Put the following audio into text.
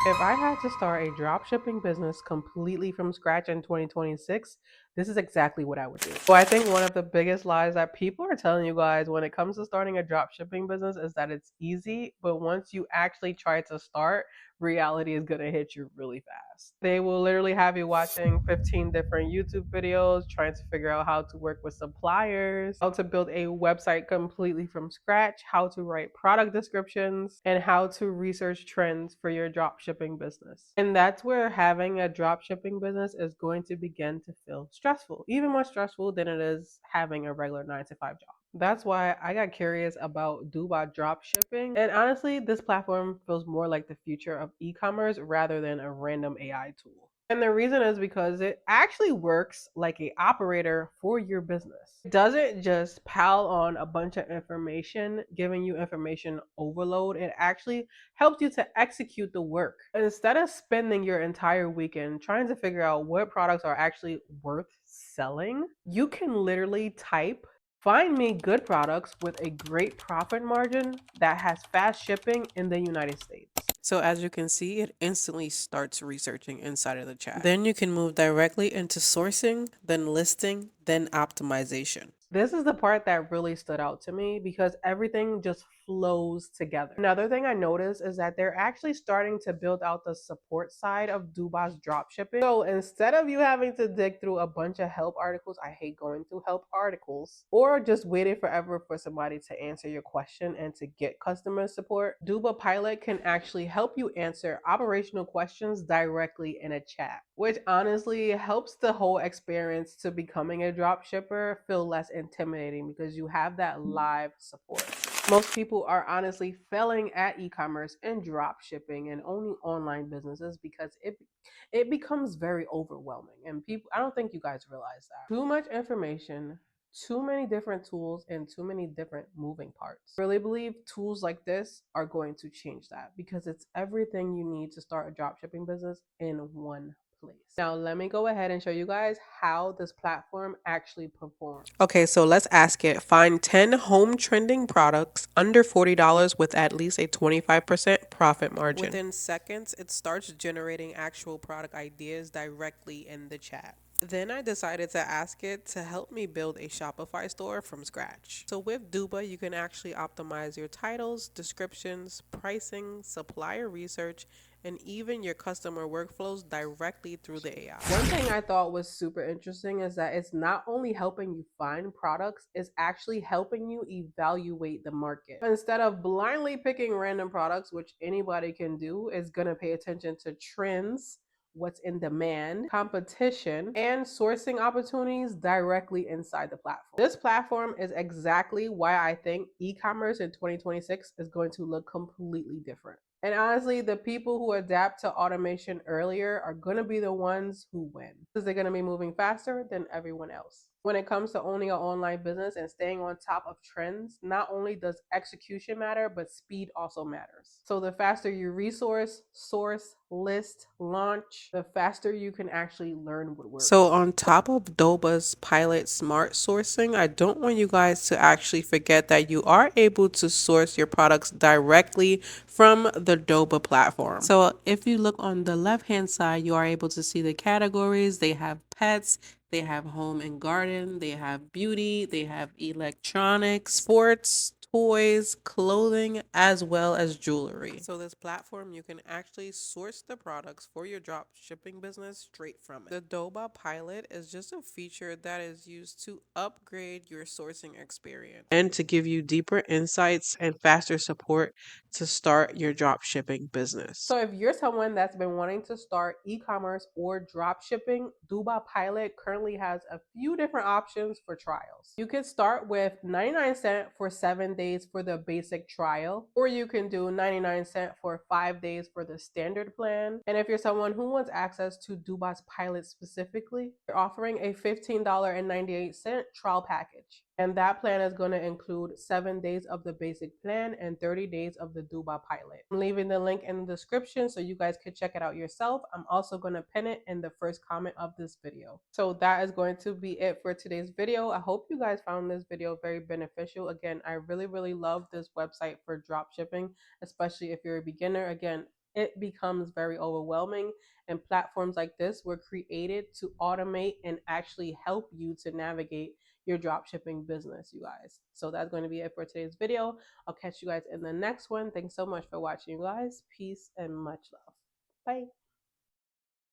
If I had to start a dropshipping business completely from scratch in 2026, this is exactly what I would do. So I think one of the biggest lies that people are telling you guys when it comes to starting a dropshipping business is that it's easy, but once you actually try to start, reality is going to hit you really fast. They will literally have you watching 15 different YouTube videos, trying to figure out how to work with suppliers, how to build a website completely from scratch, how to write product descriptions, and how to research trends for your dropshipping business. And that's where having a dropshipping business is going to begin to feel stressful, even more stressful than it is having a regular 9 to 5 job. That's why I got curious about Doba Dropshipping. And honestly, this platform feels more like the future of e-commerce rather than a random AI tool. And the reason is because it actually works like a operator for your business. It doesn't just pile on a bunch of information, giving you information overload. It actually helps you to execute the work. Instead of spending your entire weekend trying to figure out what products are actually worth selling, you can literally type find me good products with a great profit margin that has fast shipping in the United States. So as you can see, it instantly starts researching inside of the chat. Then you can move directly into sourcing, then listing, then optimization. This is the part that really stood out to me because everything just flows together. Another thing I noticed is that they're actually starting to build out the support side of Duba's dropshipping. So instead of you having to dig through a bunch of help articles, I hate going through help articles, or just waiting forever for somebody to answer your question and to get customer support, Doba Pilot can actually help you answer operational questions directly in a chat, which honestly helps the whole experience to becoming a dropshipper feel less intimidating because you have that live support. Most people are honestly failing at e-commerce and drop shipping and owning online businesses because it becomes very overwhelming. And people, I don't think you guys realize that. Too much information, too many different tools, and too many different moving parts. I really believe tools like this are going to change that because it's everything you need to start a drop shipping business in one place. Now, let me go ahead and show you guys how this platform actually performs. Okay, so let's ask it. Find 10 home trending products under $40 with at least a 25% profit margin. Within seconds, it starts generating actual product ideas directly in the chat. Then I decided to ask it to help me build a Shopify store from scratch. So with Duba, you can actually optimize your titles, descriptions, pricing, supplier research, and even your customer workflows directly through the AI. One thing I thought was super interesting is that it's not only helping you find products, it's actually helping you evaluate the market. Instead of blindly picking random products, which anybody can do, is going to pay attention to trends, what's in demand, competition, and sourcing opportunities directly inside the platform. This platform is exactly why I think e-commerce in 2026 is going to look completely different. And honestly, the people who adapt to automation earlier are going to be the ones who win because they're going to be moving faster than everyone else. When it comes to owning an online business and staying on top of trends, not only does execution matter, but speed also matters. So the faster you resource, source, list, launch, the faster you can actually learn what works. So on top of Doba's Pilot Smart Sourcing, I don't want you guys to actually forget that you are able to source your products directly from the Doba platform. So if you look on the left-hand side, you are able to see the categories. They have pets, they have home and garden, they have beauty, they have electronics, sports, toys, clothing, as well as jewelry. So this platform, you can actually source the products for your drop shipping business straight from it. The Doba Pilot is just a feature that is used to upgrade your sourcing experience and to give you deeper insights and faster support to start your drop shipping business. So if you're someone that's been wanting to start e-commerce or drop shipping, Doba Pilot currently has a few different options for trials. You can start with 99 cents for 7 days for the basic trial, or you can do 99 cents for 5 days for the standard plan. And if you're someone who wants access to Duba's Pilot specifically, they're offering a $15.98 trial package. And that plan is going to include 7 days of the basic plan and 30 days of the Doba Pilot. I'm leaving the link in the description so you guys could check it out yourself. I'm also going to pin it in the first comment of this video. So that is going to be it for today's video. I hope you guys found this video very beneficial. Again, I really love this website for drop shipping, especially if you're a beginner. Again, it becomes very overwhelming. And platforms like this were created to automate and actually help you to navigate your drop shipping business, you guys. So that's going to be it for today's video. I'll catch you guys in the next one. Thanks so much for watching, you guys. Peace and much love. Bye.